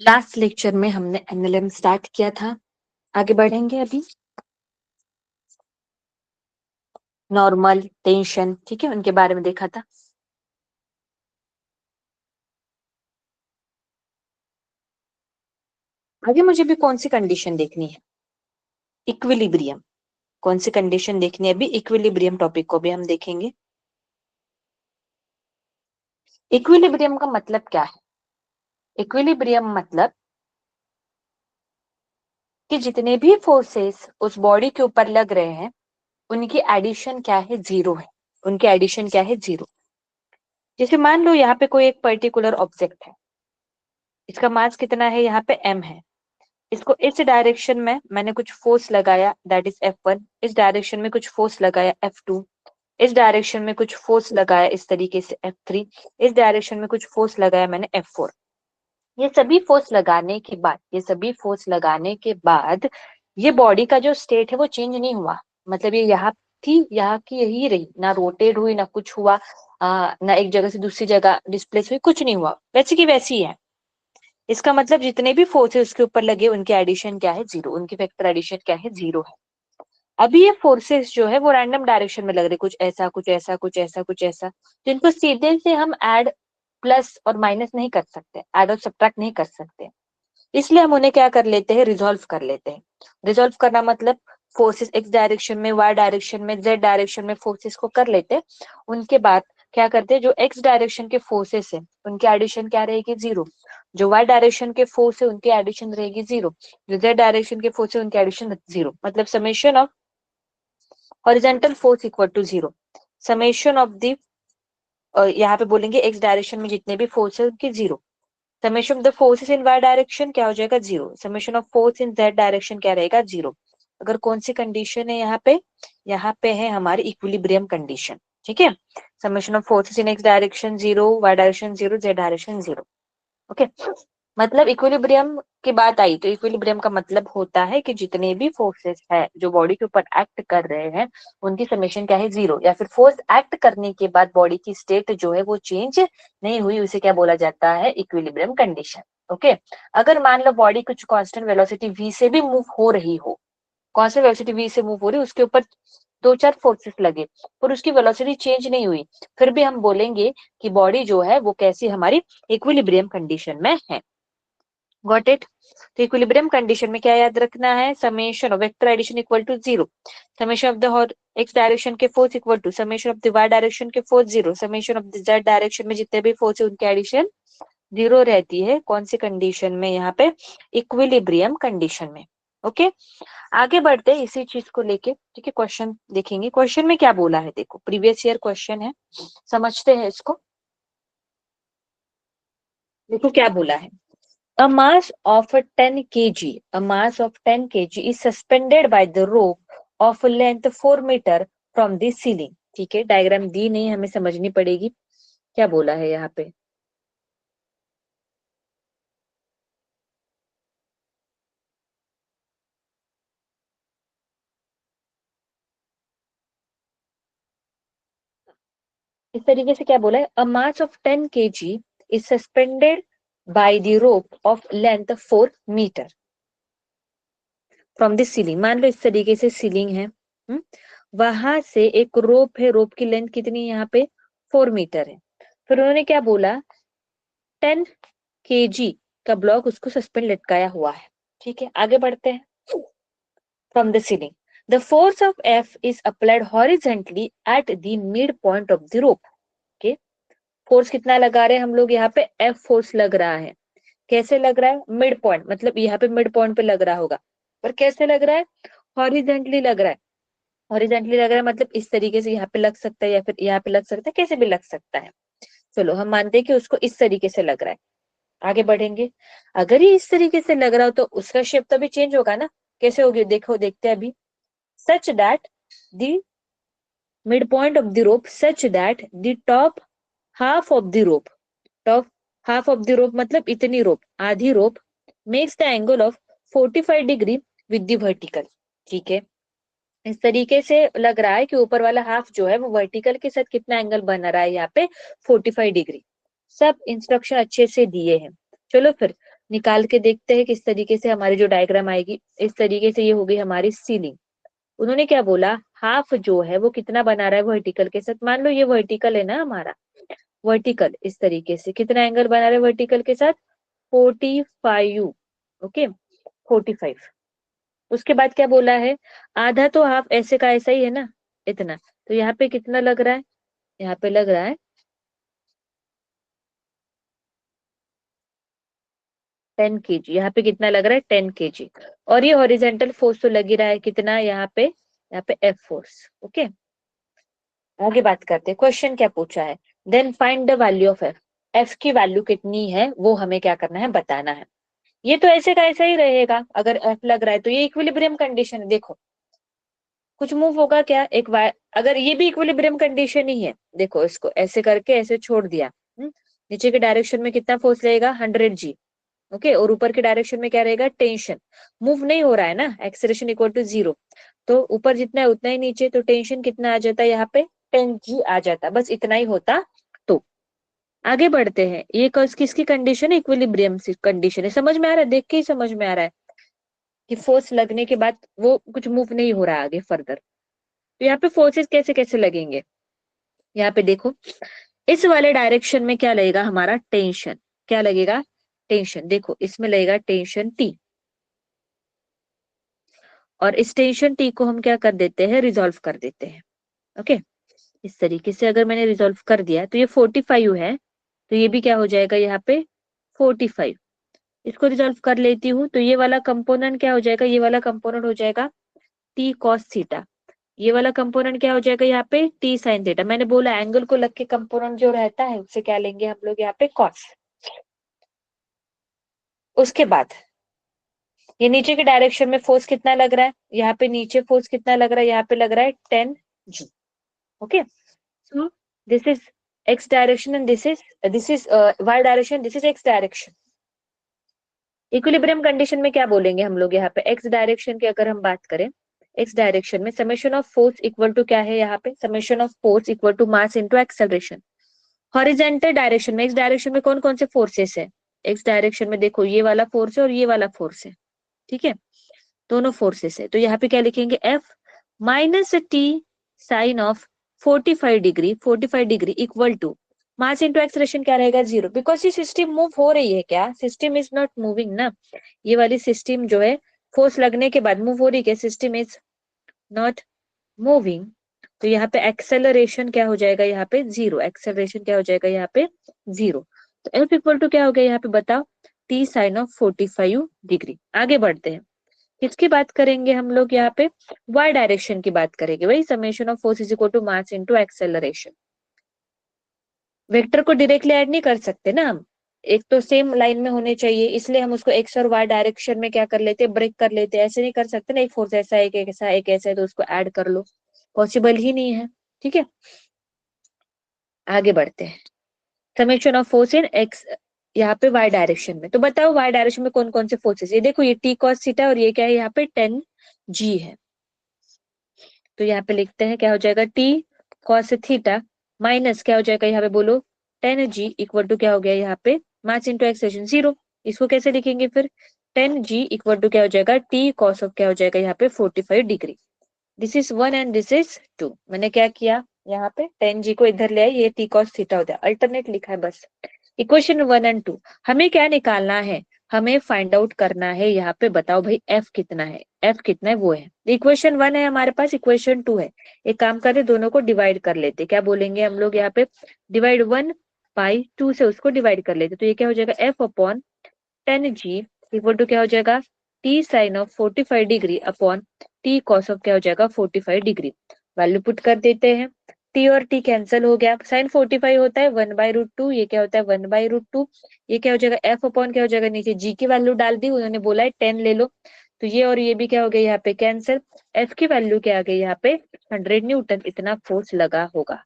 Last lecture में हमने NLM start किया था, आगे बढ़ेंगे अभी। नॉर्मल, टेंशन, ठीक है, उनके बारे में देखा था। आगे मुझे भी कौन सी कंडीशन देखनी है? इक्विलिब्रियम। कौन सी कंडीशन देखनी है अभी? इक्विलिब्रियम टॉपिक को भी हम देखेंगे। इक्विलिब्रियम का मतलब क्या है? इक्विलिब्रियम मतलब कि जितने भी फोर्सेस उस बॉडी के ऊपर लग रहे हैं उनकी एडिशन क्या है? जीरो है। उनकी एडिशन क्या है? जीरो। जैसे मान लो यहाँ पे कोई एक पर्टिकुलर ऑब्जेक्ट है, इसका मास कितना है? यहाँ पे m है। इसको इस डायरेक्शन में मैंने कुछ फोर्स लगाया, दैट इज F1। इस डायरेक्शन में कुछ फोर्स लगाया, F2। इस डायरेक्शन में कुछ फोर्स लगाया इस तरीके से, F3। इस डायरेक्शन में कुछ फोर्स लगाया मैंने, F4। ये सभी फोर्स लगाने के बाद, ये बॉडी का जो स्टेट है वो चेंज नहीं हुआ। मतलब ये यहाँ थी, यहाँ की यही रही, ना रोटेट हुई, ना कुछ हुआ, ना एक जगह से दूसरी जगह डिस्प्लेस हुई, कुछ नहीं हुआ, वैसे की वैसी है। इसका मतलब जितने भी फोर्सेस उसके ऊपर लगे उनके एडिशन क्या है? जीरो। उनकी फैक्टर एडिशन क्या है? जीरो है। अभी ये फोर्सेस जो है वो रैंडम डायरेक्शन में लग रहे, कुछ ऐसा, कुछ ऐसा, कुछ ऐसा, कुछ ऐसा, तो इनको सीधे से हम ऐड, प्लस और माइनस नहीं कर सकते, ऐड और सब्ट्रैक्ट नहीं कर सकते। इसलिए हम उन्हें क्या कर लेते हैं? रिजॉल्व कर लेते हैं। रिजॉल्व करना मतलब फोर्सेस एक्स डायरेक्शन में, वाई डायरेक्शन में, जेड डायरेक्शन में फोर्सेस को कर लेते हैं। उनके बाद क्या करते हैं? जो एक्स डायरेक्शन के फोर्सेस है उनकी एडिशन क्या रहेगी? जीरो। जो वाई डायरेक्शन के फोर्स है उनकी एडिशन रहेगी जीरो। जो जेड डायरेक्शन के फोर्स है उनकी एडिशन जीरो। मतलब summation of horizontal force equal to zero. Summation of the, यहाँ पे बोलेंगे एक्स डायरेक्शन में जितने भी फोर्स है उनकी zero. Summation of the forces in Y direction क्या हो जाएगा? Zero. Summation of force in Z direction क्या रहेगा? जीरो। अगर कौन सी कंडीशन है यहाँ पे? यहाँ पे है हमारी इक्विलिब्रियम कंडीशन। ठीक है, summation of forces in X direction zero, Y direction zero, Z direction zero. Okay, मतलब इक्विलिब्रियम की बात आई तो इक्विलिब्रियम का मतलब होता है कि जितने भी फोर्सेस है जो बॉडी के ऊपर एक्ट कर रहे हैं उनकी समेशन क्या है? जीरो। या फिर फोर्स एक्ट करने के बाद बॉडी की स्टेट जो है वो चेंज नहीं हुई, उसे क्या बोला जाता है? Equilibrium condition. ओके, अगर मान लो बॉडी कुछ कांस्टेंट वेलोसिटी v से भी मूव हो रही हो, कांस्टेंट वेलोसिटी v से मूव हो रही है, उसके ऊपर दो चार फोर्सेस लगे पर उसकी वेलोसिटी चेंज नहीं हुई, फिर भी हम बोलेंगे कि बॉडी जो है वो कैसी? हमारी इक्विलिब्रियम कंडीशन में है। Got it? तो इक्विलिब्रियम कंडीशन में क्या याद रखना है? Summation of vector addition equal to zero. Summation of the X direction के force equal to summation of the Y direction के force zero. Summation of the Z direction में जितने भी फोर्स है उनकी एडिशन जीरो रहती है। कौन सी कंडीशन में? यहाँ पे इक्विलिब्रियम कंडीशन में। ओके, आगे बढ़ते हैं इसी चीज को लेके। ठीक है, क्वेश्चन देखेंगे। क्वेश्चन में क्या बोला है? देखो, प्रीवियस ईयर क्वेश्चन है, समझते हैं इसको। देखो क्या बोला है। A mass of 10 kg, a mass of 10 kg is suspended by the rope of length 4 meter from the ceiling. ठीक है, डायग्राम दी नहीं, हमें समझनी पड़ेगी क्या बोला है यहाँ पे। इस तरीके से क्या बोला है? A mass of 10 kg is suspended by the rope of length 4 meter from the ceiling. मान लो इस तरीके से सीलिंग है, वहां से एक रोप है, रोप की लेंथ कितनी है यहाँ पे? 4 मीटर है। फिर उन्होंने क्या बोला? 10 kg का ब्लॉक उसको सस्पेंड लटकाया हुआ है। ठीक है, आगे बढ़ते हैं। From the ceiling the force of F is applied horizontally at the mid point of the rope. Okay, force कितना लगा रहे हैं हम लोग यहाँ पे? F फोर्स लग रहा है। कैसे लग रहा है? मिड पॉइंट, मतलब यहाँ पे मिड पॉइंट पे लग रहा होगा, पर कैसे लग रहा है? हॉरिजेंटली लग रहा है। हॉरिजेंटली लग रहा है मतलब इस तरीके से यहाँ पे लग सकता है, या फिर यहाँ पे लग सकता है, कैसे भी लग सकता है। चलो हम मानते हैं कि उसको इस तरीके से लग रहा है। आगे बढ़ेंगे। अगर ये इस तरीके से लग रहा हो तो उसका शेप तो भी चेंज होगा ना। कैसे होगी? देखो, देखते हैं अभी। Such that the mid point of the rope, such that the top half of the rope, top half of the rope मतलब इतनी रोप, आधी rope, makes the angle of 45 degree with the vertical. ठीक है, इस तरीके से लग रहा है कि ऊपर वाला हाफ जो है वो वर्टिकल के साथ कितना एंगल बना रहा है यहाँ पे? 45 डिग्री। सब इंस्ट्रक्शन अच्छे से दिए हैं। चलो फिर, निकाल के देखते हैं किस तरीके से हमारी जो डायग्राम आएगी। इस तरीके से ये हो गई हमारी सीलिंग। उन्होंने क्या बोला, हाफ जो है वो कितना बना रहा है वर्टिकल के साथ। मान लो ये वर्टिकल है ना हमारा, वर्टिकल इस तरीके से कितना एंगल बना रहा है वर्टिकल के साथ, 45। ओके, 45। उसके बाद क्या बोला है, आधा तो हाफ ऐसे का ऐसा ही है ना, इतना। तो यहाँ पे कितना लग रहा है, यहाँ पे लग रहा है 10 kg। यहाँ पे कितना लग रहा है, 10 kg। और ये हॉरिजेंटल फोर्स तो लग ही रहा है कितना यहाँ पे एफ फोर्स। ओके, आगे बात करते हैं। क्वेश्चन क्या पूछा है, then find the value of F. F की वैल्यू कितनी है वो हमें क्या करना है, बताना है। ये तो ऐसे का ऐसा ही रहेगा, अगर एफ लग रहा है तो ये इक्विलिब्रियम कंडीशन है। देखो कुछ मूव होगा क्या, अगर ये भी इक्विलिब्रियम कंडीशन ही है, देखो इसको ऐसे करके ऐसे छोड़ दिया, नीचे के डायरेक्शन में कितना फोर्स लगेगा, 100 G। ओके, और ऊपर के डायरेक्शन में क्या रहेगा, टेंशन। मूव नहीं हो रहा है ना, एक्सेलरेशन इक्वल टू 0। तो ऊपर जितना है उतना ही नीचे, तो टेंशन कितना आ जाता है यहाँ पे, 10 G आ जाता। बस इतना ही होता। तो आगे बढ़ते हैं। ये किसकी कंडीशन है, इक्विलिब्रियम कंडीशन है। समझ में आ रहा है, देख के ही समझ में आ रहा है कि फोर्स लगने के बाद वो कुछ मूव नहीं हो रहा है आगे फर्दर। तो यहाँ पे फोर्सेस कैसे कैसे लगेंगे, यहाँ पे देखो, इस वाले डायरेक्शन में क्या लगेगा हमारा, टेंशन। क्या लगेगा, टेंशन। देखो इसमें लगेगा टेंशन टी, और इस टेंशन टी को हम क्या कर देते हैं, रिजॉल्व कर देते हैं। ओके, इस तरीके से अगर मैंने रिजॉल्व कर दिया तो ये 45 है, तो ये भी क्या हो जाएगा यहाँ पे 45। इसको रिजॉल्व कर लेती हूँ तो ये वाला कंपोनेंट क्या हो जाएगा, ये वाला कंपोनेंट हो जाएगा टी कॉस थीटा। ये वाला कंपोनेंट क्या हो जाएगा यहाँ पे, टी साइन थीटा। मैंने बोला एंगल को लग के कंपोनेंट जो रहता है उससे क्या लेंगे हम लोग यहाँ पे, कॉस। उसके बाद ये नीचे के डायरेक्शन में फोर्स कितना लग रहा है, यहाँ पे नीचे फोर्स कितना लग रहा है, यहाँ पे लग रहा है 10 G। Okay, so this is X direction and this is Y direction, this is X direction. Equilibrium condition में क्या बोलेंगे हम लोग यहाँ पे, एक्स डायरेक्शन की अगर हम बात करें, एक्स डायरेक्शन में summation of force equal to क्या है, यहाँ पे summation of force equal to mass into acceleration. Horizontal direction में, एक्स डायरेक्शन में कौन कौन से फोर्सेस है, एक्स डायरेक्शन में देखो ये वाला फोर्स है और ये वाला फोर्स है। ठीक है, दोनों फोर्सेस है। तो यहाँ पे क्या लिखेंगे, F minus T sine of 45 degree, 45 degree equal to mass into acceleration क्या रहेगा, 0। बिकॉज ये सिस्टम मूव हो रही है, क्या सिस्टम इज नॉट मूविंग ना। ये वाली सिस्टम जो है फोर्स लगने के बाद मूव हो रही है, सिस्टम इज नॉट मूविंग। तो यहाँ पे एक्सेलरेशन क्या हो जाएगा, यहाँ पे 0। एक्सेलरेशन क्या हो जाएगा यहाँ पे 0। तो एफ इक्वल टू क्या हो गया यहाँ पे बताओ, टी साइन ऑफ 45 डिग्री। आगे बढ़ते हैं, किसकी बात करेंगे हम लोग यहाँ पे, वाई डायरेक्शन की बात करेंगे। वही summation of force is equal to mass into acceleration. Vector को डायरेक्टली ऐड नहीं कर सकते ना हम, एक तो सेम लाइन में होने चाहिए, इसलिए हम उसको एक्स और वाई डायरेक्शन में क्या कर लेते हैं, ब्रेक कर लेते हैं। ऐसे नहीं कर सकते ना, एक फोर्स ऐसा है, एक ऐसा, एक ऐसा है तो उसको ऐड कर लो, पॉसिबल ही नहीं है। ठीक है, आगे बढ़ते हैं। Summation of force in x, यहाँ पे वाई डायरेक्शन में। तो बताओ वाई डायरेक्शन में कौन कौन से फोर्सेस, ये देखो ये टी कॉस थीटा और ये क्या है यहाँ पे 10 G है। तो यहाँ पे लिखते हैं क्या हो जाएगा, टी कॉस थीटा माइनस क्या हो जाएगा यहाँ पे बोलो, 10 G इक्वल टू क्या हो गया यहाँ पे, मास इंटू एक्सेलरेशन 0। इसको कैसे लिखेंगे फिर, 10 G इक्वल टू क्या हो जाएगा, टी कॉस ऑफ क्या हो जाएगा यहाँ पे 45 degree. This is 1 and this is 2। मैंने क्या किया यहाँ पे, 10 G को इधर ले आई, ये टी कॉस थीटा होता है, अल्टरनेट लिखा है बस। इक्वेशन 1 एंड 2 हमें क्या निकालना है, हमें फाइंड आउट करना है यहाँ पे। बताओ भाई एफ कितना है, एफ कितना है वो है। इक्वेशन 1 है हमारे पास, इक्वेशन 2 है। एक काम करते दोनों को डिवाइड कर लेते, क्या बोलेंगे हम लोग यहाँ पे, डिवाइड 1/2 से उसको डिवाइड कर लेते। तो ये क्या हो जाएगा, F upon 10 G equal to क्या हो जाएगा, T sine of 45 degree upon T cos of क्या हो जाएगा 45 डिग्री। वैल्यू पुट कर देते हैं, टी और टी कैंसिल हो गया, साइन 45 होता है 1/√2, ये क्या होता है 1/√2। ये क्या हो जाएगा, एफ अपॉन क्या हो जाएगा, नीचे जी की वैल्यू डाल दी, उन्होंने बोला है 10 ले लो, तो ये और ये भी क्या हो गया यहाँ पे कैंसिल। एफ की वैल्यू क्या आ गई यहाँ पे, 100 न्यूटन इतना फोर्स लगा होगा।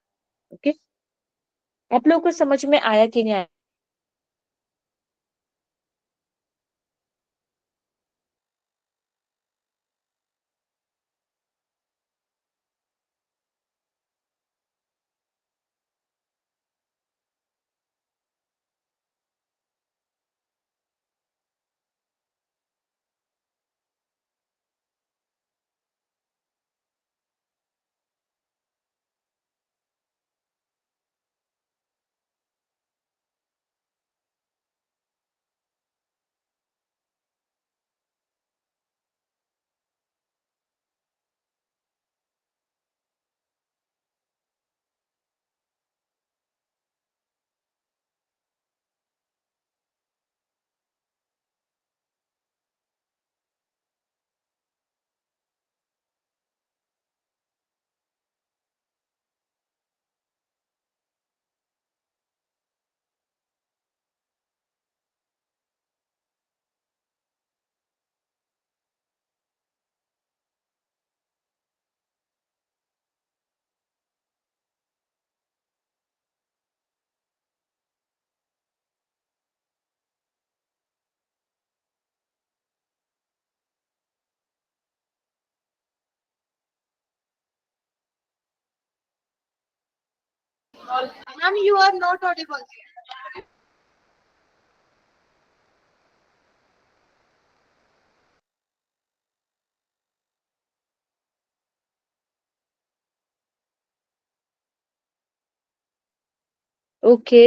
ओके, आप लोग को समझ में आया कि नहीं आया। Ma'am, you are not audible. Okay,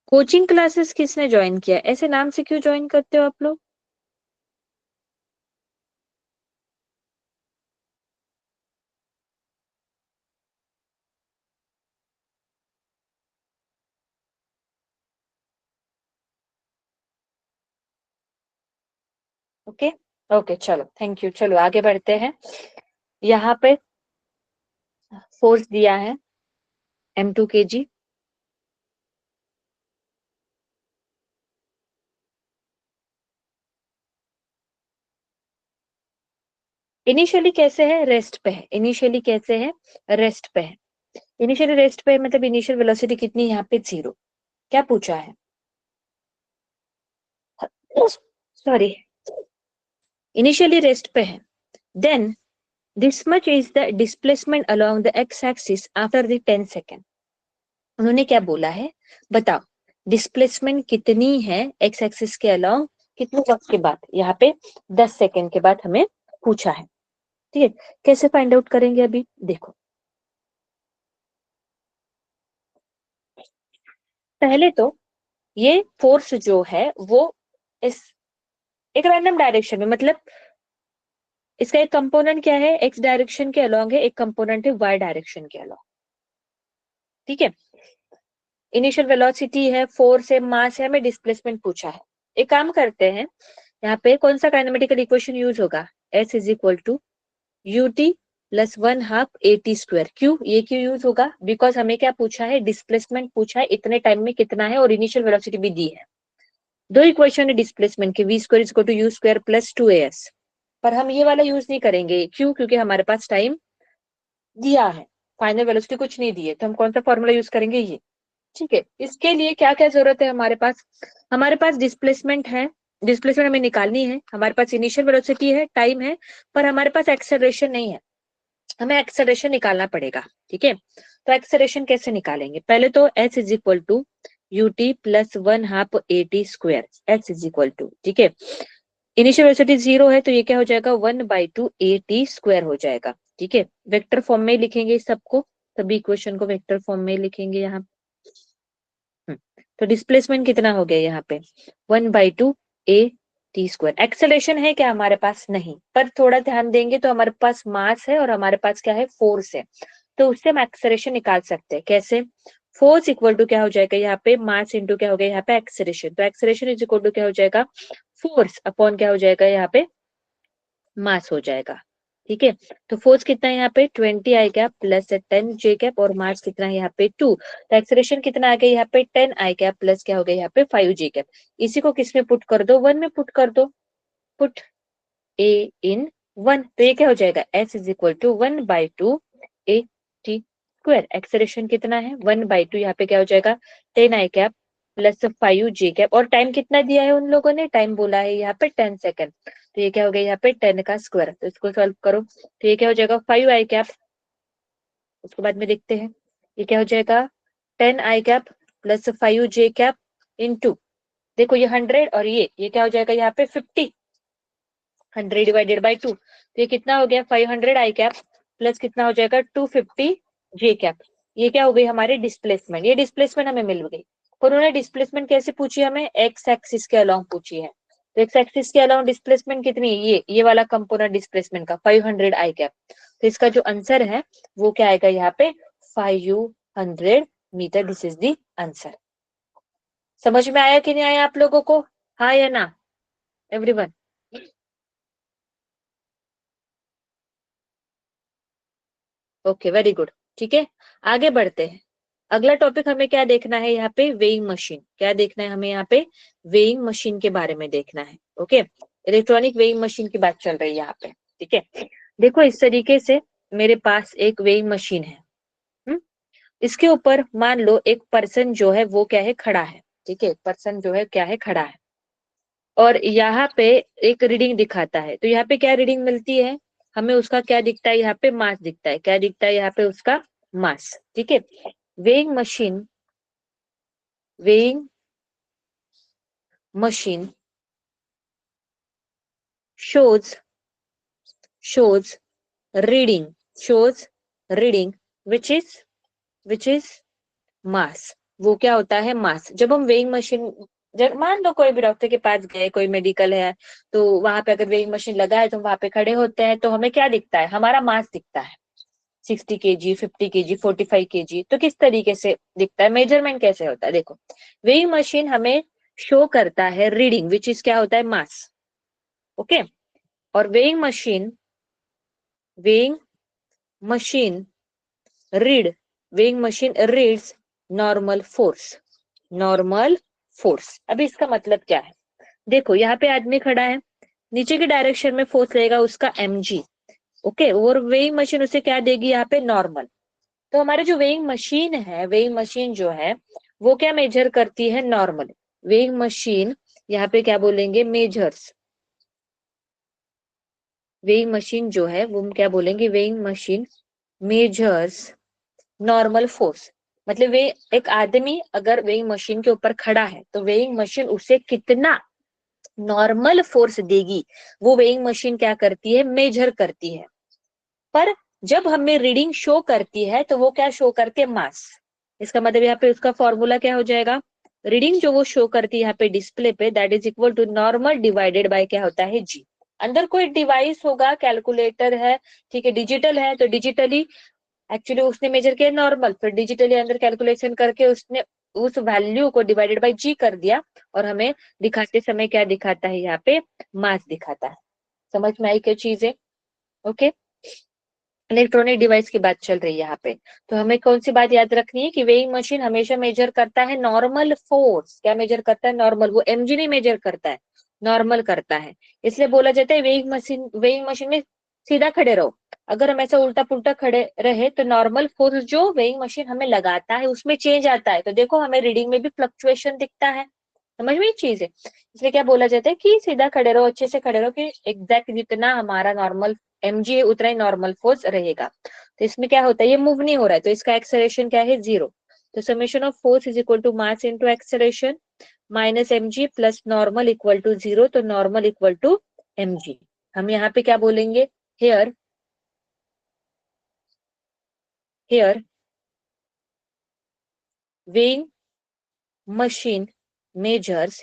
coaching classes किसने ज्वाइन किया? ऐसे नाम से क्यों ज्वाइन करते हो आप लोग? ओके, ओके, चलो, थैंक यू। चलो आगे बढ़ते हैं। यहाँ पे फोर्स दिया है m2 kg। इनिशियली कैसे है? रेस्ट पे है। इनिशियली कैसे है? रेस्ट पे है। इनिशियली रेस्ट पे है, मतलब इनिशियल वेलोसिटी कितनी है यहाँ पे? 0। क्या पूछा है? सॉरी, इनिशियली रेस्ट पे है। Then this much is the displacement along the X axis after the 10 second. उन्होंने क्या बोला है? बताओ, डिस्प्लेसमेंट कितनी है एक्स एक्सिस के अलाउंग कितने वक्त के बाद? यहाँ पे 10 सेकेंड के बाद हमें पूछा है। ठीक है, कैसे फाइंड आउट करेंगे? अभी देखो, पहले तो ये फोर्स जो है वो इस एक रैंडम डायरेक्शन में, मतलब इसका एक कंपोनेंट क्या है? एक्स डायरेक्शन के अलोंग है, एक कंपोनेंट है वाई डायरेक्शन के अलोंग। ठीक है, इनिशियल वेलोसिटी है, फोर्स है, मास है, हमें डिस्प्लेसमेंट पूछा है। एक काम करते हैं, यहाँ पे कौन सा काइनेमेटिकल इक्वेशन यूज होगा? S is equal to UT plus 1/2 AT²। क्यों ये क्यों यूज होगा? बिकॉज हमें क्या पूछा है? डिस्प्लेसमेंट पूछा है, इतने टाइम में कितना है, और इनिशियल वेलोसिटी भी दी है। दो इक्वेशन है डिस्प्लेसमेंट के, v²= u²+2as। पर हम ये वाला यूज नहीं करेंगे। क्यों? क्योंकि हमारे पास टाइम दिया है, फाइनल वेलोसिटी कुछ नहीं दी है, तो हम कौन सा फॉर्मूला यूज करेंगे? ये। ठीक है, इसके लिए क्या क्या जरूरत है हमारे पास? हमारे पास डिस्प्लेसमेंट है, डिस्प्लेसमेंट हमें निकालनी है। हमारे पास इनिशियल वेलोसिटी है, टाइम है, पर हमारे पास एक्सेलरेशन नहीं है। हमें एक्सेलरेशन निकालना पड़ेगा। ठीक है, तो एक्सेलरेशन कैसे निकालेंगे? पहले तो S is equal to UT plus 1/2 AT²। S is equal to, ठीक है, इनिशियल वेलोसिटी 0 है, तो ये क्या हो जाएगा? 1/2 AT² हो जाएगा। ठीक है, वेक्टर फॉर्म में लिखेंगे इस सबको, सभी इक्वेशन को वेक्टर फॉर्म में लिखेंगे यहाँ। तो डिस्प्लेसमेंट कितना हो गया यहाँ पे? 1/2 AT²। एक्सेलरेशन है क्या हमारे पास? नहीं, पर थोड़ा ध्यान देंगे तो हमारे पास मास है और हमारे पास क्या है? फोर्स है। तो उससे हम एक्सेलरेशन निकाल सकते हैं। कैसे? फोर्स इक्वल टू क्या हो जाएगा यहाँ पे? मास इंटू क्या हो गया यहाँ पे? एक्सेलरेशन। तो एक्सेलरेशन इज इक्वल टू क्या हो जाएगा? फोर्स अपॉन क्या हो जाएगा यहाँ पे? मास हो जाएगा। ठीक है, तो फोर्स कितना है यहाँ पे? 20 I cap plus 10 J cap, और मास कितना है यहाँ पे? 2। तो एक्सेलरेशन कितना आ गया यहाँ पे? 10 I कैप प्लस क्या हो गया यहाँ पे? 5 J कैप। इसी को किस में पुट कर दो? 1 में पुट कर दो। पुट A in 1, तो ये क्या हो जाएगा? S is equal to 1/2 AT²। Acceleration कितना है? 1/2, यहाँ पे क्या हो जाएगा? 10 I cap plus 5 J cap, और टाइम कितना दिया है उन लोगों ने? टाइम बोला है यहाँ पे 10 सेकेंड। तो ये क्या हो गया यहाँ पे? 10 का स्क्वायर। तो इसको सॉल्व करो, तो ये क्या हो जाएगा? 5 I कैप। उसके बाद में देखते हैं, ये क्या हो जाएगा? 10 I cap plus 5 J cap into, देखो ये 100, और ये क्या हो जाएगा यहाँ पे? 50। 100/2, तो ये कितना हो गया? 500 I कैप प्लस कितना हो जाएगा? 250 J कैप। ये क्या हो गई? हमारी डिस्प्लेसमेंट। ये डिस्प्लेसमेंट हमें मिल गई। और उन्होंने डिस्प्लेसमेंट कैसे पूछी? हमें एक्स एक्सिस के अलोंग पूछी है। तो एक्स एक्सिस के अलोंग डिस्प्लेसमेंट कितनी है? ये वाला कंपोनेंट डिस्प्लेसमेंट का 500 I कैप। तो इसका जो आंसर है वो क्या आएगा यहाँ पे? 500 metre. This is the answer. समझ में आया कि नहीं आया आप लोगों को? हाँ या ना एवरीवन? Okay, very good. ठीक है, आगे बढ़ते हैं। अगला टॉपिक हमें क्या देखना है यहाँ पे? Weighing machine. क्या देखना है हमें यहाँ पे? वेइंग मशीन के बारे में देखना है। ओके, इलेक्ट्रॉनिक वेइंग मशीन की बात चल रही है यहाँ पे, ठीक है। देखो इस तरीके से मेरे पास एक वेइंग मशीन है, इसके ऊपर मान लो एक पर्सन जो है वो क्या है, खड़ा है, ठीक है, पर्सन जो है क्या है, खड़ा है, और यहाँ पे एक रीडिंग दिखाता है। तो यहाँ पे क्या रीडिंग मिलती है हमें, उसका क्या दिखता है, यहाँ पे मास दिखता है, क्या दिखता है यहाँ पे, उसका मास, ठीक है। Weighing machine, weighing machine shows shows reading, shows reading which is मास। वो क्या होता है, मास। जब हम वेइंग मशीन, जब मान लो कोई भी डॉक्टर के पास गए, कोई मेडिकल है, तो वहां पे अगर वेइंग मशीन लगा है तो हम वहां पे खड़े होते हैं, तो हमें क्या दिखता है, हमारा मास दिखता है, 60 kg, 50 kg, 45 kg। तो किस तरीके से दिखता है, मेजरमेंट कैसे होता है, देखो वेइंग मशीन हमें शो करता है रीडिंग, विच इज क्या होता है, मास, ओके। और weighing machine read weighing machine reads normal force, normal force. अभी इसका मतलब क्या है, देखो यहाँ पे आदमी खड़ा है, नीचे की डायरेक्शन में फोर्स लगेगा उसका mg, ओके, और वेइंग मशीन उसे क्या देगी यहाँ पे, नॉर्मल। तो हमारे जो वेइंग मशीन है, वेइंग मशीन जो है वो क्या मेजर करती है, नॉर्मल। वेइंग मशीन यहाँ पे क्या बोलेंगे, मेजर्स, वेइंग मशीन जो है वो हम क्या बोलेंगे, weighing machine measures normal force. मतलब वे एक आदमी अगर वेइंग मशीन के ऊपर खड़ा है तो वेइंग मशीन उसे कितना नॉर्मल फोर्स देगी, वो वेइंग मशीन क्या करती है, मेजर करती है। पर जब हमें रीडिंग शो करती है तो वो क्या शो करके, मास। इसका मतलब यहाँ पे उसका फॉर्मूला क्या हो जाएगा, रीडिंग जो वो शो करती है यहाँ पे डिस्प्ले पे, that is equal to normal divided by क्या होता है, जी। अंदर कोई डिवाइस होगा, कैलकुलेटर है, ठीक है, डिजिटल है, तो डिजिटली एक्चुअली उसने मेजर किया नॉर्मल, फिर डिजिटली अंदर कैलकुलेशन करके उसने उस वैल्यू को डिवाइडेड बाय जी कर दिया, और हमें दिखाते समय क्या दिखाता है, यहाँ पे मास दिखाता है। समझ में आई क्या चीजें, ओके। इलेक्ट्रॉनिक डिवाइस की बात चल रही है यहाँ पे, तो हमें कौन सी बात याद रखनी है कि वेइंग मशीन हमेशा मेजर करता है नॉर्मल फोर्स। क्या मेजर करता है, नॉर्मल। वो एमजी नहीं मेजर करता है, नॉर्मल करता है। इसलिए बोला जाता है वेइंग मशीन में सीधा खड़े रहो। अगर हम ऐसा उल्टा पुल्टा खड़े रहे तो नॉर्मल फोर्स जो वेइंग मशीन हमें लगाता है उसमें चेंज आता है, तो देखो हमें रीडिंग में भी फ्लक्चुएशन दिखता है। समझ में ये चीज है, इसलिए क्या बोला जाता है कि सीधा खड़े रहो, अच्छे से खड़े रहो, कि एग्जैक्ट जितना हमारा नॉर्मल mg है उतना ही नॉर्मल फोर्स रहेगा। तो इसमें क्या होता है, ये मूव नहीं हो रहा है, तो इसका एक्सेलरेशन क्या है, 0। तो summation of force is equal to mass into acceleration minus mg plus normal equal to 0, तो नॉर्मल इक्वल टू mg। हम यहाँ पे क्या बोलेंगे, here here weighing machine measures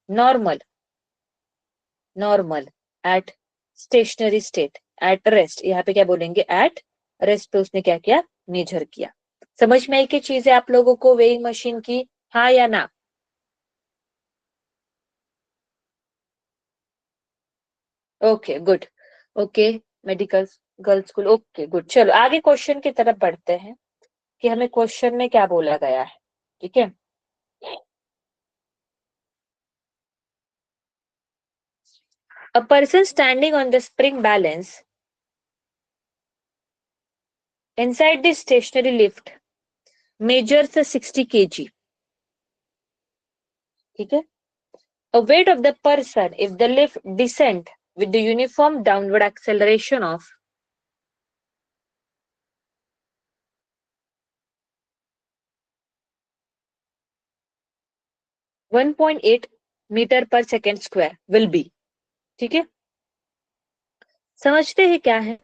normal at stationary state at rest। यहाँ पे क्या बोलेंगे, at rest पे उसने क्या किया, मेजर किया। समझ में आई क्या चीज है आप लोगों को वेइंग मशीन की, हाँ या ना। Okay good, okay, medical girls school, okay good. चलो आगे क्वेश्चन की तरफ बढ़ते हैं कि हमें क्वेश्चन में क्या बोला गया है, ठीक है। A person standing on the spring balance inside the stationary lift measures 60 kg, ठीक है। A weight of the person if the lift descend with the uniform downward acceleration of 1.8 metre per second square will be, ठीक है। समझते हैं क्या है,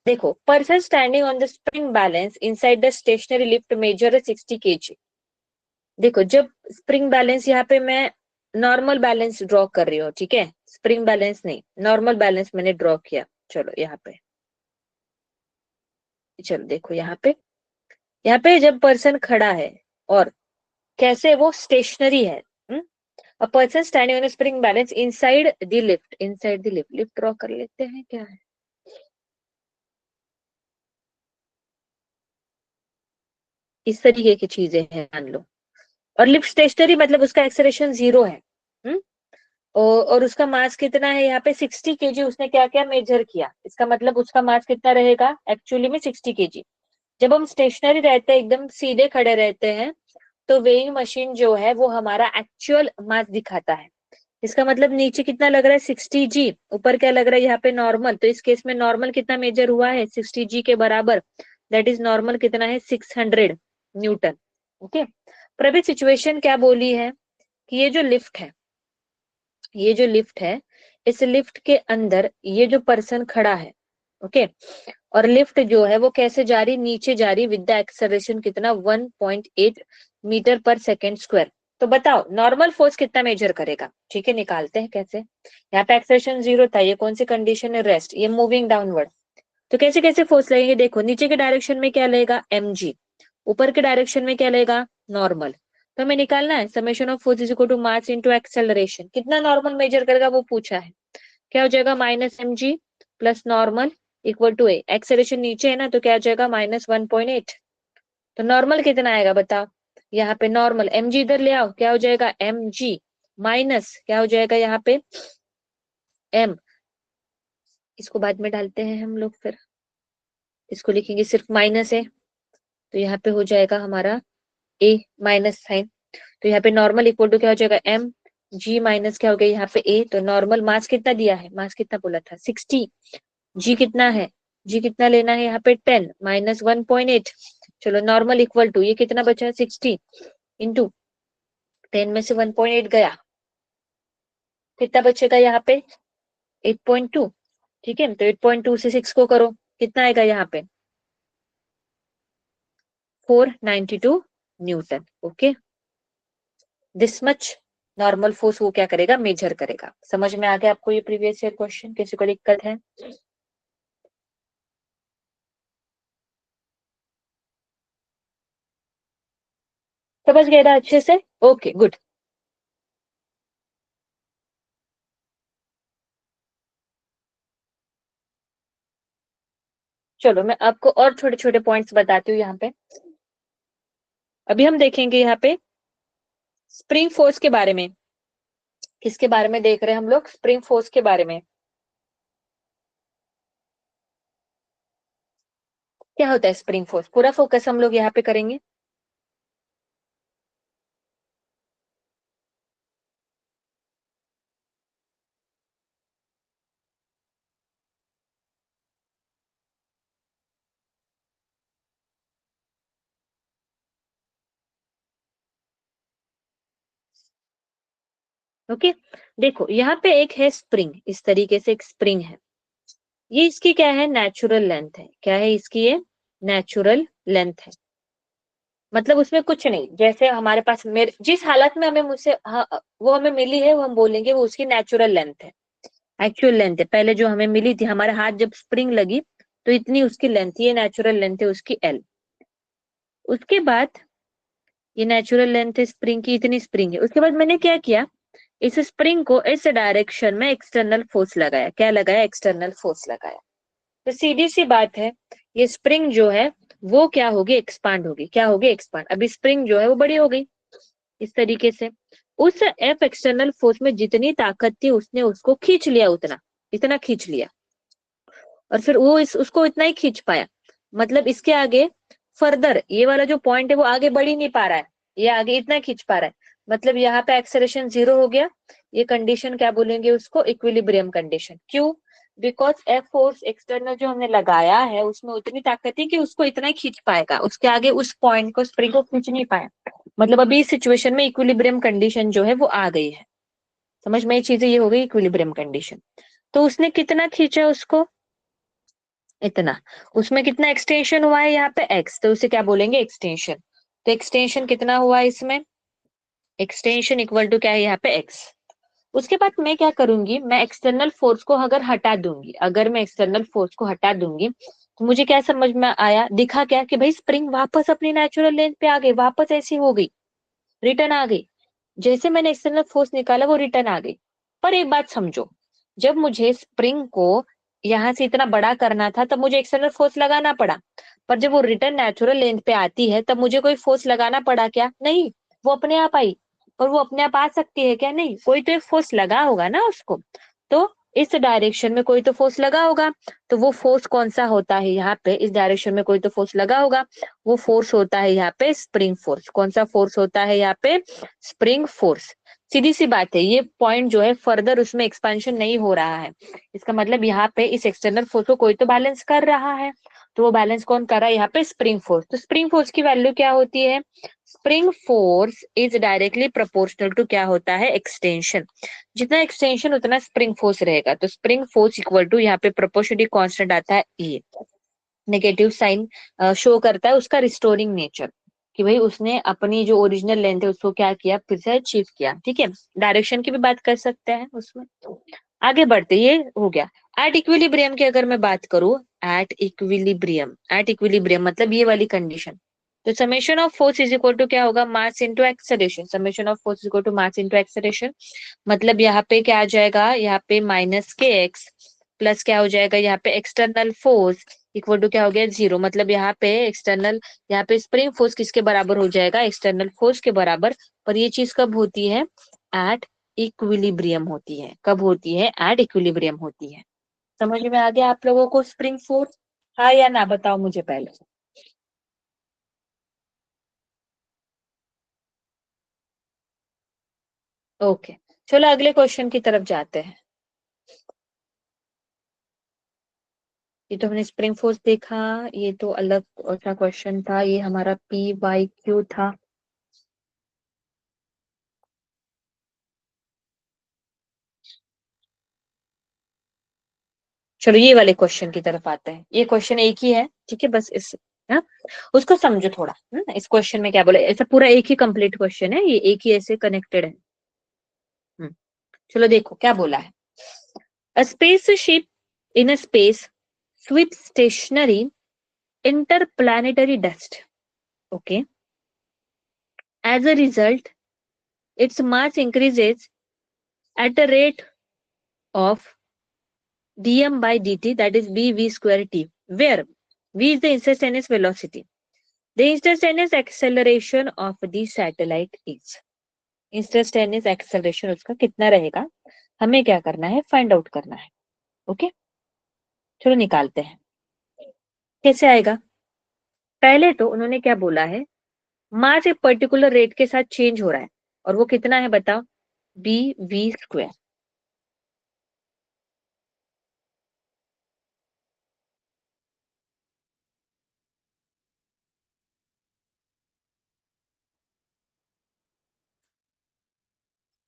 देखो person standing on the spring balance inside the stationary lift measure 60 kg। देखो जब spring balance, यहाँ पे मैं नॉर्मल बैलेंस ड्रॉ कर रही हूँ, ठीक है, स्प्रिंग बैलेंस नहीं, नॉर्मल बैलेंस मैंने ड्रॉ किया। चलो यहाँ पे, चलो देखो यहाँ पे जब पर्सन खड़ा है और कैसे वो स्टेशनरी है, a person standing on spring balance inside the lift, lift draw कर लेते हैं, क्या है इस तरीके की चीजें हैं मान लो, और लिफ्ट स्टेशनरी मतलब उसका एक्सेलरेशन 0 है, और उसका मास कितना है यहाँ पे 60 केजी। उसने क्या क्या मेजर किया, इसका मतलब उसका मास कितना रहेगा एक्चुअली में 60 केजी। जब हम स्टेशनरी रहते हैं, एकदम सीधे खड़े रहते हैं, तो वेइंग मशीन जो है वो हमारा एक्चुअल मास दिखाता है। इसका मतलब नीचे कितना लग रहा है 60 जी, ऊपर क्या लग रहा है यहाँ पे नॉर्मल। तो इस केस में नॉर्मल कितना मेजर हुआ है 60 जी के बराबर, दैट इज नॉर्मल कितना है 600 न्यूटन। ओके। पर अभी सिचुएशन क्या बोली है कि ये जो लिफ्ट है, ये जो लिफ्ट है, इस लिफ्ट के अंदर ये जो पर्सन खड़ा है, ओके, और लिफ्ट जो है वो कैसे जा रही, नीचे जा रही विद द एक्सेलरेशन कितना 1.8 मीटर पर सेकेंड स्क्वायर। तो बताओ नॉर्मल फोर्स कितना मेजर करेगा। ठीक है, निकालते हैं कैसे। यहाँ पे एक्सेलरेशन 0 था, ये कौन सी कंडीशन है, रेस्ट, ये मूविंग डाउनवर्ड। तो कैसे कैसे फोर्स लगेंगे, देखो नीचे के डायरेक्शन में क्या लेगा mg, ऊपर के डायरेक्शन में क्या लेगा नॉर्मल। तो हमें निकालना है summation of force is equal to mass into acceleration. कितना नॉर्मल मेजर करेगा वो पूछा है, क्या हो जाएगा -mg plus normal equal to a. Acceleration नीचे है ना, तो क्या हो जाएगा -1.8। तो नॉर्मल कितना आएगा बताओ, यहाँ पे नॉर्मल mg इधर ले आओ, क्या हो जाएगा mg माइनस क्या हो जाएगा यहाँ पे m, इसको बाद में डालते हैं हम लोग, फिर इसको लिखेंगे सिर्फ माइनस है, तो यहाँ पे हो जाएगा हमारा ए माइनस साइन। तो यहाँ पे नॉर्मल इक्वल टू क्या हो जाएगा एम जी माइनस क्या हो गया यहाँ पे ए। तो नॉर्मल मास कितना दिया है, मास कितना बोला था 60, जी कितना है, जी कितना लेना है यहाँ पे 10 माइनस 1.8। चलो नॉर्मल इक्वल टू ये कितना बचा है 60 इंटू 10 में से 1.8 गया, कितना बचेगा यहाँ पे 8.2। ठीक है, तो 8.2 से 6 को करो, कितना आएगा यहाँ पे 492 Newton. Okay, this much normal force वो क्या करेगा मेजर करेगा। समझ में आ गया आपको ये प्रीवियस ईयर क्वेश्चन, किसी को दिक्कत है। समझ गए ना अच्छे से, ओके गुड। चलो मैं आपको और छोटे छोटे पॉइंट्स बताती हूँ यहाँ पे। अभी हम देखेंगे यहाँ पे स्प्रिंग फोर्स के बारे में। किसके बारे में देख रहे हैं हम लोग, स्प्रिंग फोर्स के बारे में। क्या होता है स्प्रिंग फोर्स, पूरा फोकस हम लोग यहाँ पे करेंगे। ओके, देखो यहाँ पे एक है स्प्रिंग, इस तरीके से एक स्प्रिंग है, ये इसकी क्या है नेचुरल लेंथ है, क्या है इसकी ये नेचुरल लेंथ है। मतलब उसमें कुछ नहीं, जैसे हमारे पास मेरे जिस हालत में हमें मुझसे हाँ, वो हमें मिली है वो हम बोलेंगे वो उसकी नेचुरल लेंथ है, एक्चुअल लेंथ है। पहले जो हमें मिली थी, हमारे हाथ जब स्प्रिंग लगी तो इतनी उसकी लेंथ, ये नेचुरल लेंथ है उसकी एल। उसके बाद ये नेचुरल लेंथ है स्प्रिंग की, इतनी स्प्रिंग है। उसके बाद मैंने क्या किया, इस स्प्रिंग को इस डायरेक्शन में एक्सटर्नल फोर्स लगाया, क्या लगाया एक्सटर्नल फोर्स लगाया। तो सीधी सी बात है, ये स्प्रिंग जो है वो क्या होगी एक्सपांड होगी, क्या होगी एक्सपांड। अभी स्प्रिंग जो है वो बड़ी हो गई इस तरीके से। उस एफ एक्सटर्नल फोर्स में जितनी ताकत थी उसने उसको खींच लिया, उतना इतना खींच लिया, और फिर वो उसको इतना ही खींच पाया। मतलब इसके आगे फर्दर ये वाला जो पॉइंट है वो आगे बढ़ ही नहीं पा रहा है, ये आगे इतना खींच पा रहा है। मतलब यहाँ पे एक्सेलरेशन 0 हो गया। ये कंडीशन क्या बोलेंगे उसको, इक्विलिब्रियम कंडीशन। क्यों, बिकॉज एफ फोर्स एक्सटर्नल जो हमने लगाया है उसमें उतनी ताकत है कि उसको इतना ही खींच पाएगा, उसके आगे उस पॉइंट को स्प्रिंग को खींच नहीं पाया। मतलब अभी इस सिचुएशन में इक्विलिब्रियम कंडीशन जो है वो आ गई है। समझ में ये चीजें, ये हो गई इक्विलिब्रियम कंडीशन। तो उसने कितना खींचा उसको, इतना। उसमें कितना एक्सटेंशन हुआ है यहाँ पे एक्स, तो उसे क्या बोलेंगे एक्सटेंशन। तो एक्सटेंशन कितना हुआ है इसमें, एक्सटेंशन इक्वल टू क्या है यहाँ पे एक्स। उसके बाद मैं क्या करूंगी, मैं एक्सटर्नल फोर्स को अगर हटा दूंगी, अगर मैं एक्सटर्नल फोर्स को हटा दूंगी तो मुझे क्या समझ में आया, दिखा क्या कि भाई स्प्रिंग वापस अपनी नेचुरल लेंथ पे आ गई, वापस ऐसी हो गई, रिटर्न आ गई। जैसे मैंने एक्सटर्नल फोर्स निकाला वो रिटर्न आ गई। पर एक बात समझो, जब मुझे स्प्रिंग को यहाँ से इतना बड़ा करना था तब मुझे एक्सटर्नल फोर्स लगाना पड़ा, पर जब वो रिटर्न नेचुरल लेंथ पे आती है तब मुझे कोई फोर्स लगाना पड़ा क्या, नहीं, वो अपने आप आई। और वो अपने आप आ सकती है क्या? नहीं, कोई तो एक फोर्स लगा होगा ना उसको। तो इस डायरेक्शन में कोई तो फोर्स लगा होगा। तो वो फोर्स कौन सा होता है यहाँ पे? इस डायरेक्शन में कोई तो फोर्स लगा होगा। वो फोर्स होता है यहाँ पे स्प्रिंग फोर्स। कौन सा फोर्स होता है यहाँ पे? Spring force. सीधी सी बात है, ये पॉइंट जो है फर्दर उसमें एक्सपेंशन नहीं हो रहा है। इसका मतलब यहाँ पे इस एक्सटर्नल फोर्स को कोई तो बैलेंस कर रहा है। तो वो बैलेंस कौन कर रहा है यहाँ पे? Spring force. तो स्प्रिंग फोर्स की वैल्यू क्या होती है? Spring force is directly proportional to क्या होता है? एक्सटेंशन। जितना एक्सटेंशन उतना स्प्रिंग फोर्स रहेगा। तो स्प्रिंग फोर्स इक्वल टू यहाँ पे प्रोपोर्शनली कांस्टेंट आता है ए। नेगेटिव साइन शो करता है उसका रिस्टोरिंग नेचर, कि भाई उसने अपनी जो ओरिजिनल लेंथ है उसको क्या किया? फिर से अचीव किया। ठीक है, डायरेक्शन की भी बात कर सकते हैं उसमें। आगे बढ़ते, ये हो गया। एट इक्विलिब्रियम की अगर मैं बात करूं, एट इक्विलिब्रियम मतलब ये वाली कंडीशन। तो summation of force is equal to क्या होगा? Mass into acceleration. Summation of force is equal to mass into acceleration. मतलब यहाँ पे क्या आ जाएगा? यहाँ पे माइनस के एक्स प्लस क्या हो जाएगा? यहाँ पे एक्सटर्नल फोर्स इक्वल टू क्या हो गया? जीरो। मतलब यहाँ पे एक्सटर्नल, यहाँ पे स्प्रिंग फोर्स किसके बराबर हो जाएगा? एक्सटर्नल फोर्स के बराबर। पर ये चीज कब होती है? एट इक्विलिब्रियम होती है। कब होती है? एट इक्विलिब्रियम होती है। समझ में आ गया आप लोगों को स्प्रिंग फोर्स? हाँ या ना बताओ मुझे पहले। ओके, चलो अगले क्वेश्चन की तरफ जाते हैं। ये तो हमने स्प्रिंग फोर्स देखा, ये तो अलग सा क्वेश्चन था, ये हमारा पी बाई क्यू था। चलो ये वाले क्वेश्चन की तरफ आते हैं। ये क्वेश्चन एक ही है, ठीक है, बस इस, हाँ, उसको समझो थोड़ा। इस क्वेश्चन में क्या बोला, ऐसा पूरा एक ही कंप्लीट क्वेश्चन है, ये एक ही ऐसे कनेक्टेड है। हम्म, चलो देखो क्या बोला है। अ spaceship in a space sweeps stationary interplanetary dust. Okay. As a result, its mass increases at a rate of dm by dt, that is bv square t, where v is the instantaneous velocity. The instantaneous acceleration of the satellite is. Instantaneous acceleration उसका कितना रहेगा? हमें क्या करना है? Find out करना है। Okay, चलो निकालते हैं। कैसे आएगा? पहले तो उन्होंने क्या बोला है? मास एक पर्टिकुलर रेट के साथ चेंज हो रहा है, और वो कितना है बताओ? B v square.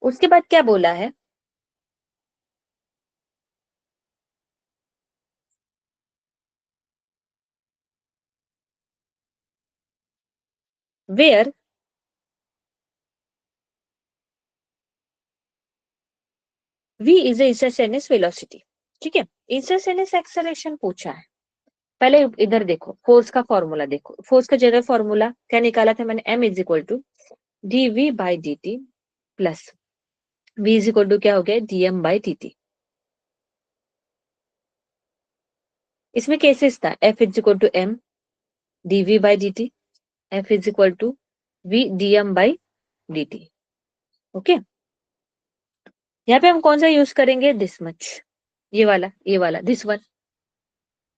उसके बाद क्या बोला है? Where v is instantaneous velocity. ठीक है, इंस्टेंटेनियस एक्सेलरेशन पूछा है। पहले इधर देखो, फोर्स का फॉर्मूला देखो। फोर्स का जनरल फॉर्मूला क्या निकाला था मैंने? M is equal to d v by d t plus v is equal to क्या हो गया? D m by d t. इसमें केसेस था, f is equal to m d v by d t, f is equal to v d m by d t. Okay, यहाँ पे हम कौन सा यूज करेंगे? दिस मच, ये वाला this one.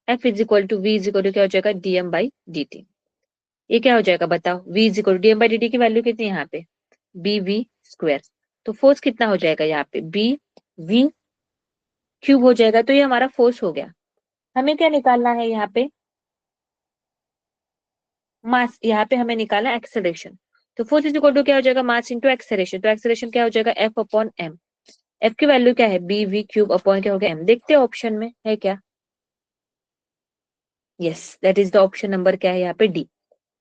F is equal to v is equal to क्या हो जाएगा? D m by d t. ये क्या हो जाएगा बताओ? V is equal to d m by d t की वैल्यू कितनी है यहाँ पे? B v square. तो फोर्स कितना हो जाएगा यहाँ पे? बी वी क्यूब हो जाएगा। तो ये हमारा फोर्स हो गया। हमें क्या निकालना है यहाँ पे? मास। यहाँ पे हमें निकालना है एक्सेलरेशन। तो फोर्स इज इक्वल टू क्या हो जाएगा? Mass into acceleration. तो एक्सेलरेशन क्या हो जाएगा? F upon m. एफ की वैल्यू क्या है? बी वी क्यूब अपॉन क्या हो गया? एम। देखते हैं ऑप्शन में है क्या। Yes, that is the option number क्या है यहाँ पे? डी।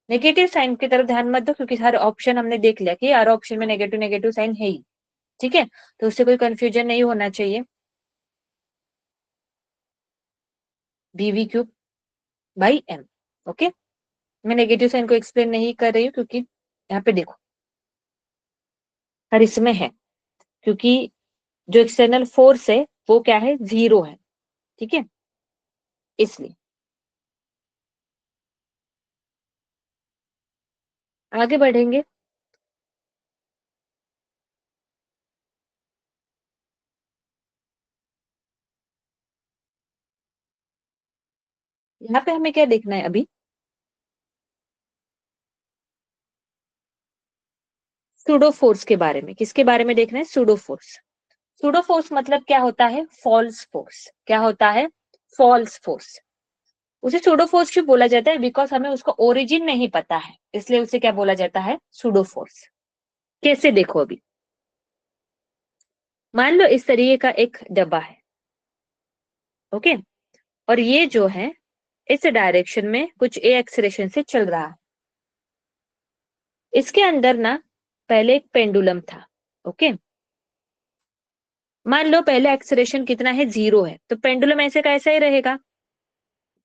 नेगेटिव साइन की तरफ ध्यान मत दो, क्योंकि हर ऑप्शन हमने देख लिया कि हर ऑप्शन में नेगेटिव नेगेटिव साइन है ही। ठीक है, तो उससे कोई कंफ्यूजन नहीं होना चाहिए। B v cube by m. Okay, मैं नेगेटिव साइन को एक्सप्लेन नहीं कर रही हूँ, क्योंकि यहाँ पे देखो हर इसमें है, क्योंकि जो एक्सटर्नल फोर्स है वो क्या है? जीरो है। ठीक है, इसलिए आगे बढ़ेंगे। यहाँ पे हमें क्या देखना है अभी, सूडो फोर्स के बारे में। किसके बारे में देखना है? Pseudo force. सूडो फोर्स मतलब क्या होता है? False force. क्या होता है? False force. उसे सूडो फोर्स क्यों बोला जाता है? बिकॉज हमें उसका ओरिजिन नहीं पता है, इसलिए उसे क्या बोला जाता है? Pseudo force. कैसे? देखो अभी, मान लो इस तरीके का एक डब्बा है, ओके, और ये जो है इस डायरेक्शन में कुछ ए एक्सलेशन से चल रहा है। इसके अंदर ना पहले एक पेंडुलम था, ओके। मान लो पहले एक्सलेशन कितना है? 0 है, तो पेंडुलम ऐसे का ऐसा ही रहेगा।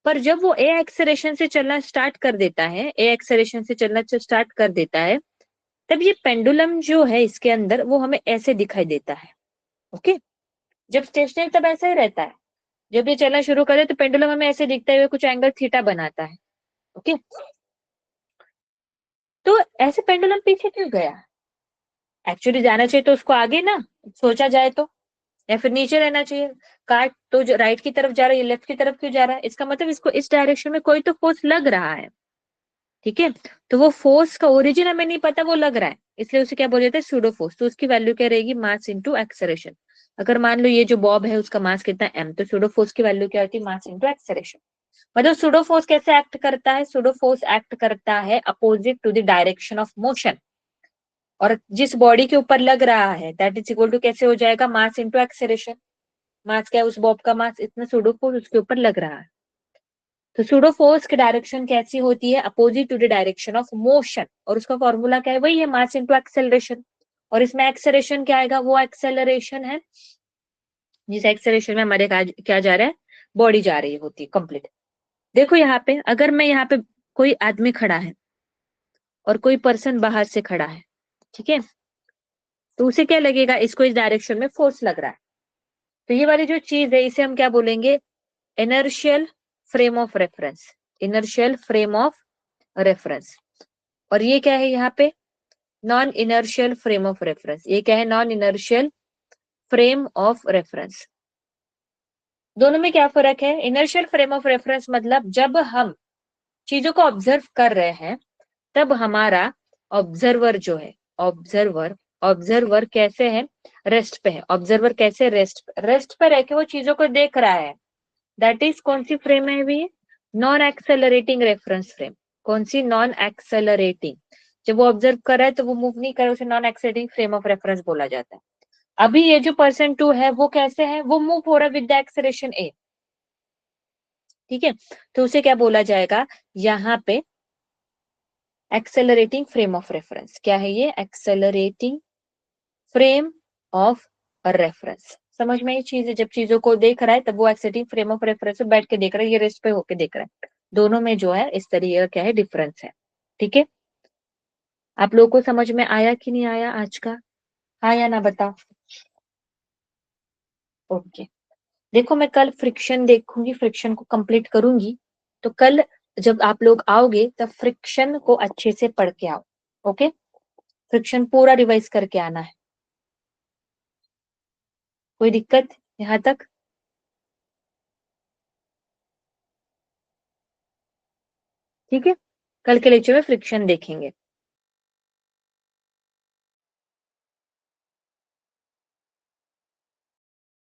पर जब वो ए एक्सलेशन से चलना स्टार्ट कर देता है, ए एक्सलेशन से चलना स्टार्ट कर देता है, तब ये पेंडुलम जो है इसके अंदर वो हमें ऐसे दिखाई देता है, ओके। जब स्टेशनरी तब ऐसा ही रहता है, जब ये चलना शुरू करे तो पेंडुलम हमें ऐसे दिखता है, कुछ एंगल थीटा बनाता है, ओके। तो ऐसे पेंडुलम पीछे क्यों गया? एक्चुअली जाना चाहिए तो उसको आगे ना, सोचा जाए तो, या फिर नीचे रहना चाहिए। काट तो जो राइट की तरफ जा रहा है, ये लेफ्ट की तरफ क्यों जा रहा है? इसका मतलब इसको इस डायरेक्शन में कोई तो फोर्स लग रहा है, ठीक है। तो वो फोर्स का ओरिजिन हमें नहीं पता, वो लग रहा है, इसलिए उसे क्या बोल जाते हैं? Pseudo force. तो उसकी वैल्यू क्या रहेगी? मास इंटू एक्सेलरेशन। अगर मान लो ये जो बॉब है उसका मास कितना m, तो सूडो फोर्स की वैल्यू क्या होती है? Mass into acceleration. मतलब सूडो फोर्स कैसे एक्ट करता है? सूडो फोर्स एक्ट करता है opposite to the direction of motion, और जिस बॉडी के ऊपर लग रहा है दैट इज इक्वल टू कैसे हो जाएगा? Mass into acceleration. मास क्या है? उस बॉब का मास, इतना सूडो फोर्स उसके ऊपर लग रहा है। तो सूडो फोर्स की डायरेक्शन कैसी होती है? Opposite to the direction of motion, और उसका फॉर्मूला क्या है? वही है, मास इंटू एक्सेलरेशन। और इसमें एक्सेलरेशन क्या आएगा? वो एक्सेलरेशन है जिस एक्सेलरेशन में हमारे क्या जा रहा है? बॉडी जा रही होती है कंप्लीट। देखो यहाँ पे, अगर मैं यहाँ पे कोई आदमी खड़ा है और कोई पर्सन बाहर से खड़ा है, ठीक है, तो उसे क्या लगेगा? इसको इस डायरेक्शन में फोर्स लग रहा है। तो ये वाली जो चीज है इसे हम क्या बोलेंगे? Inertial frame of reference. Inertial frame of reference. और ये क्या है यहाँ पे? Non inertial frame of reference. ये क्या है? Non inertial frame of reference. दोनों में क्या फर्क है? इनर्शियल फ्रेम ऑफ रेफरेंस मतलब जब हम चीजों को ऑब्जर्व कर रहे हैं तब हमारा ऑब्जर्वर जो है, ऑब्जर्वर ऑब्जर्वर कैसे है? रेस्ट पे है। ऑब्जर्वर कैसे? रेस्ट पे रह के वो चीजों को देख रहा है। दैट इज कौन सी फ्रेम है अभी? Non accelerating reference frame. कौन सी? Non accelerating. जब वो ऑब्जर्व कर रहा है तो वो मूव नहीं कर रहा, उसे non accelerating frame of reference बोला जाता है। अभी ये जो पर्सन 2 है वो कैसे है? वो मूव हो रहा है विद द एक्सेलरेशन ए, ठीक है। तो उसे क्या बोला जाएगा यहाँ पे? Accelerating frame of reference. क्या है ये? Accelerating frame of reference. समझ में ये चीज है, जब चीजों को देख रहा है तब वो एक्सेलरेटिंग फ्रेम ऑफ रेफरेंस में बैठ के देख रहा है, ये रेस्ट पे होके देख रहा है। दोनों में जो है इस तरीके का क्या है? डिफरेंस है, ठीक है। आप लोगों को समझ में आया कि नहीं आया आज का? हाँ या ना बताओ। ओके। देखो मैं कल फ्रिक्शन देखूंगी, फ्रिक्शन को कंप्लीट करूंगी, तो कल जब आप लोग आओगे तब फ्रिक्शन को अच्छे से पढ़ के आओ, ओके। फ्रिक्शन पूरा रिवाइज करके आना है। कोई दिक्कत यहाँ तक? ठीक है, कल के लेक्चर में फ्रिक्शन देखेंगे।